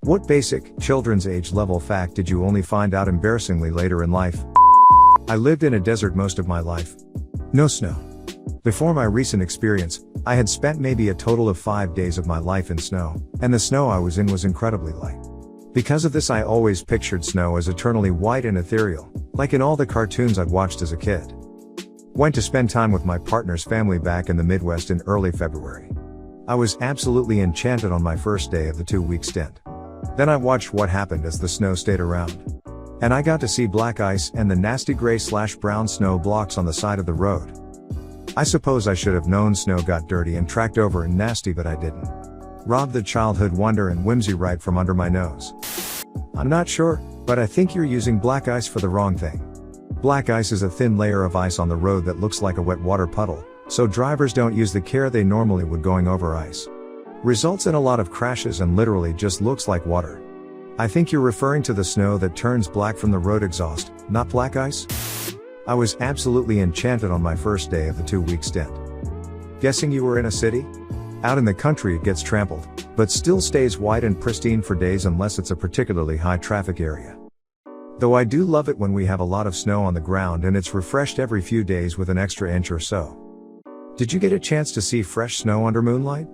What basic, children's age level fact did you only find out embarrassingly later in life? I lived in a desert most of my life. No snow. Before my recent experience, I had spent maybe a total of 5 days of my life in snow, and the snow I was in was incredibly light. Because of this, I always pictured snow as eternally white and ethereal, like in all the cartoons I'd watched as a kid. Went to spend time with my partner's family back in the Midwest in early February. I was absolutely enchanted on my first day of the 2-week stint. Then I watched what happened as the snow stayed around. And I got to see black ice and the nasty gray/brown snow blocks on the side of the road. I suppose I should have known snow got dirty and tracked over and nasty, but I didn't. Robbed the childhood wonder and whimsy right from under my nose. I'm not sure, but I think you're using black ice for the wrong thing. Black ice is a thin layer of ice on the road that looks like a wet water puddle, so drivers don't use the care they normally would going over ice. Results in a lot of crashes and literally just looks like water. I think you're referring to the snow that turns black from the road exhaust, not black ice? I was absolutely enchanted on my first day of the 2-week stint. Guessing you were in a city? Out in the country it gets trampled, but still stays white and pristine for days unless it's a particularly high traffic area. Though I do love it when we have a lot of snow on the ground and it's refreshed every few days with an extra inch or so. Did you get a chance to see fresh snow under moonlight?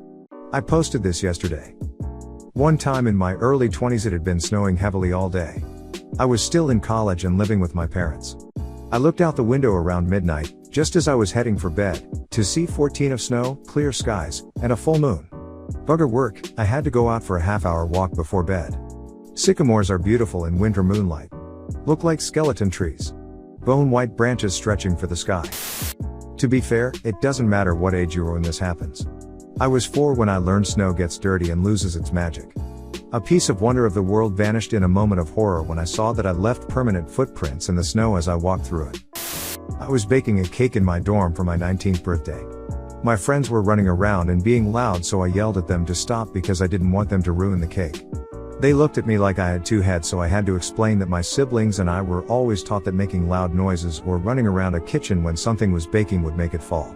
I posted this yesterday. One time in my early 20s it had been snowing heavily all day. I was still in college and living with my parents. I looked out the window around midnight, just as I was heading for bed, to see 14 of snow, clear skies, and a full moon. Bugger work, I had to go out for a half-hour walk before bed. Sycamores are beautiful in winter moonlight. Look like skeleton trees. Bone-white branches stretching for the sky. To be fair, it doesn't matter what age you are when this happens. I was 4 when I learned snow gets dirty and loses its magic. A piece of wonder of the world vanished in a moment of horror when I saw that I'd left permanent footprints in the snow as I walked through it. I was baking a cake in my dorm for my 19th birthday. My friends were running around and being loud, so I yelled at them to stop because I didn't want them to ruin the cake. They looked at me like I had 2 heads, so I had to explain that my siblings and I were always taught that making loud noises or running around a kitchen when something was baking would make it fall.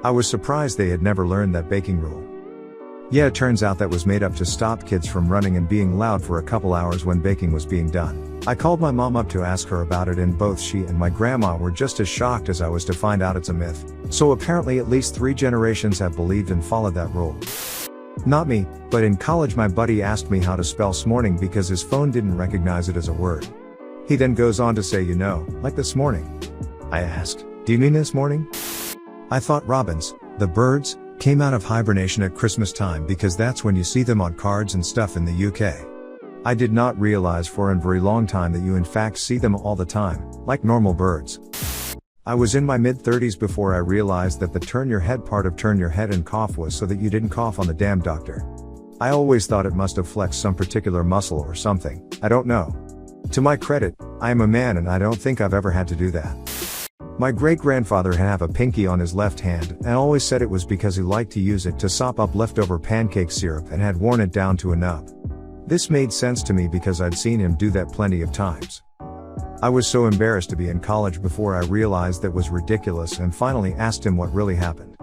I was surprised they had never learned that baking rule. Yeah, it turns out that was made up to stop kids from running and being loud for a couple hours when baking was being done. I called my mom up to ask her about it, and both she and my grandma were just as shocked as I was to find out it's a myth. So apparently at least 3 generations have believed and followed that rule. Not me, but in college my buddy asked me how to spell smorning because his phone didn't recognize it as a word. He then goes on to say, you know, like this morning. I asked, do you mean this morning? I thought robins, the birds, came out of hibernation at Christmas time because that's when you see them on cards and stuff in the UK. I did not realize for a very long time that you in fact see them all the time, like normal birds. I was in my mid-30s before I realized that the turn your head part of turn your head and cough was so that you didn't cough on the damn doctor. I always thought it must have flexed some particular muscle or something, I don't know. To my credit, I am a man and I don't think I've ever had to do that. My great-grandfather had a pinky on his left hand and always said it was because he liked to use it to sop up leftover pancake syrup and had worn it down to a nub. This made sense to me because I'd seen him do that plenty of times. I was so embarrassed to be in college before I realized that was ridiculous and finally asked him what really happened.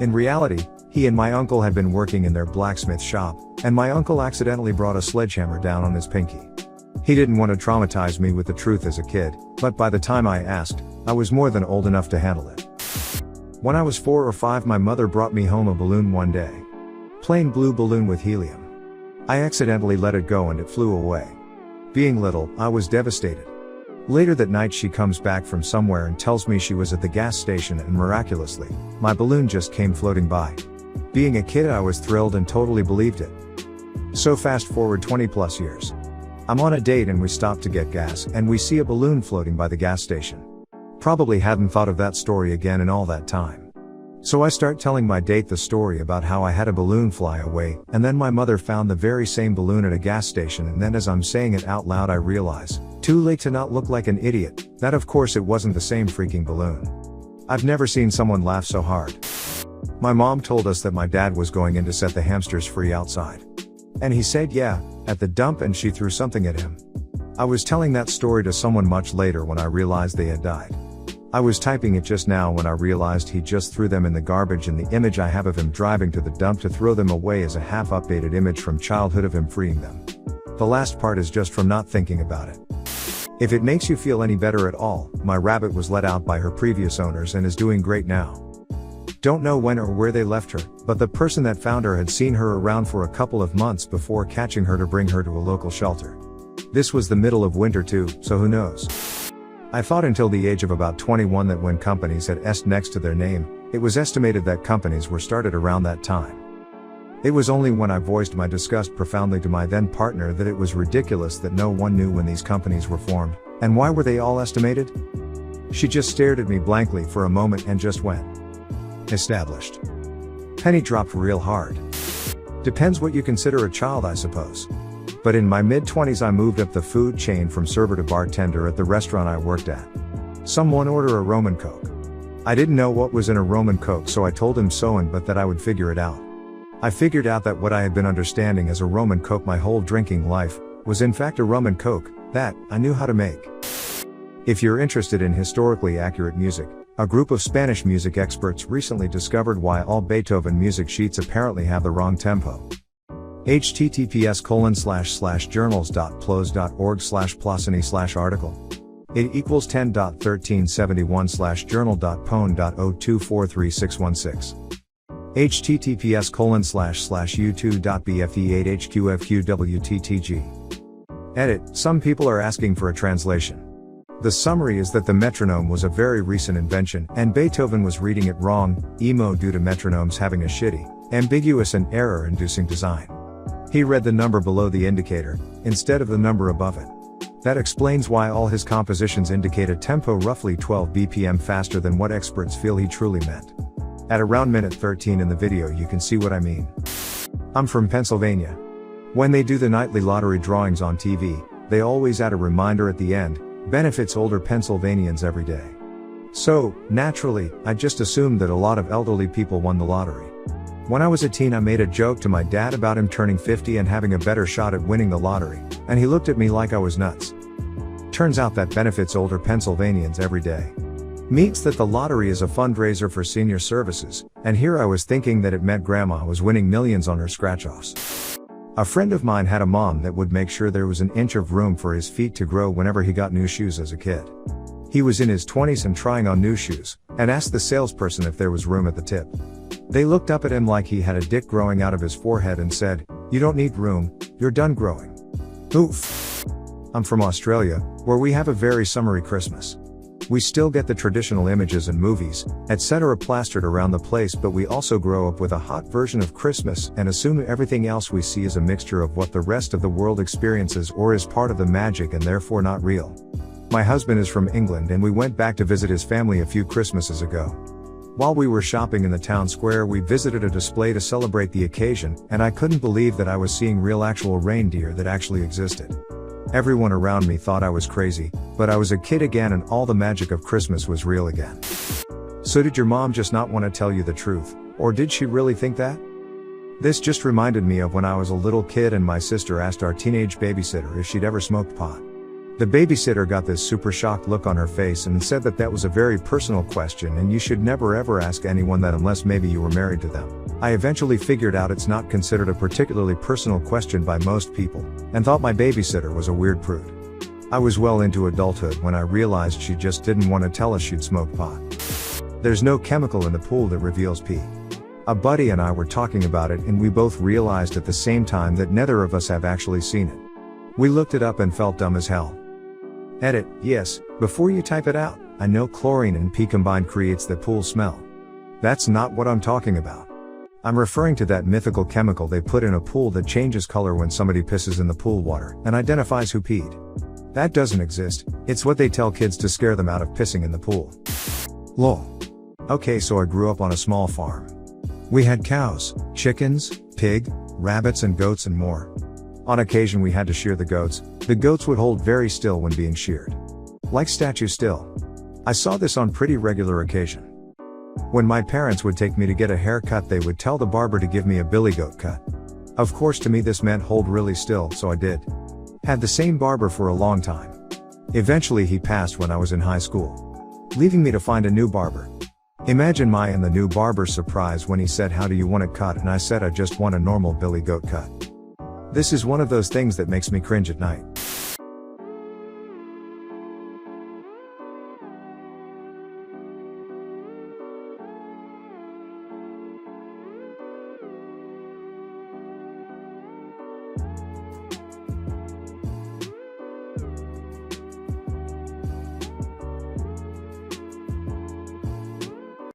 In reality, he and my uncle had been working in their blacksmith shop, and my uncle accidentally brought a sledgehammer down on his pinky. He didn't want to traumatize me with the truth as a kid, but by the time I asked, I was more than old enough to handle it. When I was 4 or 5, my mother brought me home a balloon one day. Plain blue balloon with helium. I accidentally let it go and it flew away. Being little, I was devastated. Later that night she comes back from somewhere and tells me she was at the gas station and miraculously, my balloon just came floating by. Being a kid I was thrilled and totally believed it. So fast forward 20 plus years. I'm on a date and we stop to get gas and we see a balloon floating by the gas station. Probably hadn't thought of that story again in all that time. So I start telling my date the story about how I had a balloon fly away, and then my mother found the very same balloon at a gas station, and then as I'm saying it out loud I realize, too late to not look like an idiot, that of course it wasn't the same freaking balloon. I've never seen someone laugh so hard. My mom told us that my dad was going in to set the hamsters free outside. And he said yeah, at the dump, and she threw something at him. I was telling that story to someone much later when I realized they had died. I was typing it just now when I realized he just threw them in the garbage, and the image I have of him driving to the dump to throw them away is a half-updated image from childhood of him freeing them. The last part is just from not thinking about it. If it makes you feel any better at all, my rabbit was let out by her previous owners and is doing great now. Don't know when or where they left her, but the person that found her had seen her around for a couple of months before catching her to bring her to a local shelter. This was the middle of winter too, so who knows. I thought until the age of about 21 that when companies had S next to their name, it was estimated that companies were started around that time. It was only when I voiced my disgust profoundly to my then partner that it was ridiculous that no one knew when these companies were formed, and why were they all estimated? She just stared at me blankly for a moment and just went. Established. Penny dropped real hard. Depends what you consider a child, I suppose. But in my mid-20s I moved up the food chain from server to bartender at the restaurant I worked at. Someone order a Roman Coke. I didn't know what was in a Roman Coke, so I told him so but that I would figure it out. I figured out that what I had been understanding as a Roman Coke my whole drinking life was in fact a rum and Coke that I knew how to make. If you're interested in historically accurate music, a group of Spanish music experts recently discovered why all Beethoven music sheets apparently have the wrong tempo. https://journals.plos.org/plosony/article. It equals 10.1371/journal.pone.0243616. https://u2.bfe8hqfqwttg. Edit. Some people are asking for a translation. The summary is that the metronome was a very recent invention, and Beethoven was reading it wrong, emo, due to metronomes having a shitty, ambiguous and error-inducing design. He read the number below the indicator, instead of the number above it. That explains why all his compositions indicate a tempo roughly 12 BPM faster than what experts feel he truly meant. At around minute 13 in the video you can see what I mean. I'm from Pennsylvania. When they do the nightly lottery drawings on TV, they always add a reminder at the end, benefits older Pennsylvanians every day. So, naturally, I just assumed that a lot of elderly people won the lottery. When I was a teen I made a joke to my dad about him turning 50 and having a better shot at winning the lottery, and he looked at me like I was nuts. Turns out that benefits older Pennsylvanians every day means that the lottery is a fundraiser for senior services, and here I was thinking that it meant grandma was winning millions on her scratch-offs. A friend of mine had a mom that would make sure there was an inch of room for his feet to grow whenever he got new shoes as a kid. He was in his 20s and trying on new shoes, and asked the salesperson if there was room at the tip. They looked up at him like he had a dick growing out of his forehead and said, "You don't need room, you're done growing." Oof. I'm from Australia, where we have a very summery Christmas. We still get the traditional images and movies, etc. plastered around the place, but we also grow up with a hot version of Christmas and assume everything else we see is a mixture of what the rest of the world experiences or is part of the magic and therefore not real. My husband is from England and we went back to visit his family a few Christmases ago. While we were shopping in the town square we visited a display to celebrate the occasion, and I couldn't believe that I was seeing real actual reindeer that actually existed. Everyone around me thought I was crazy, but I was a kid again and all the magic of Christmas was real again. So did your mom just not want to tell you the truth, or did she really think that? This just reminded me of when I was a little kid and my sister asked our teenage babysitter if she'd ever smoked pot. The babysitter got this super shocked look on her face and said that that was a very personal question and you should never ever ask anyone that unless maybe you were married to them. I eventually figured out it's not considered a particularly personal question by most people, and thought my babysitter was a weird prude. I was well into adulthood when I realized she just didn't want to tell us she'd smoked pot. There's no chemical in the pool that reveals pee. A buddy and I were talking about it and we both realized at the same time that neither of us have actually seen it. We looked it up and felt dumb as hell. Edit. Yes, before you type it out, I know chlorine and pee combined creates the pool smell. That's not what I'm talking about. I'm referring to that mythical chemical they put in a pool that changes color when somebody pisses in the pool water and identifies who peed. That doesn't exist, it's what they tell kids to scare them out of pissing in the pool. Lol. Okay, so I grew up on a small farm. We had cows, chickens, pig, rabbits and goats and more. On occasion we had to shear the goats. The goats would hold very still when being sheared. Like statues still. I saw this on pretty regular occasion. When my parents would take me to get a haircut they would tell the barber to give me a billy goat cut. Of course to me this meant hold really still, so I did. Had the same barber for a long time. Eventually he passed when I was in high school, leaving me to find a new barber. Imagine my and the new barber's surprise when he said, "How do you want it cut?" and I said, "I just want a normal billy goat cut." This is one of those things that makes me cringe at night.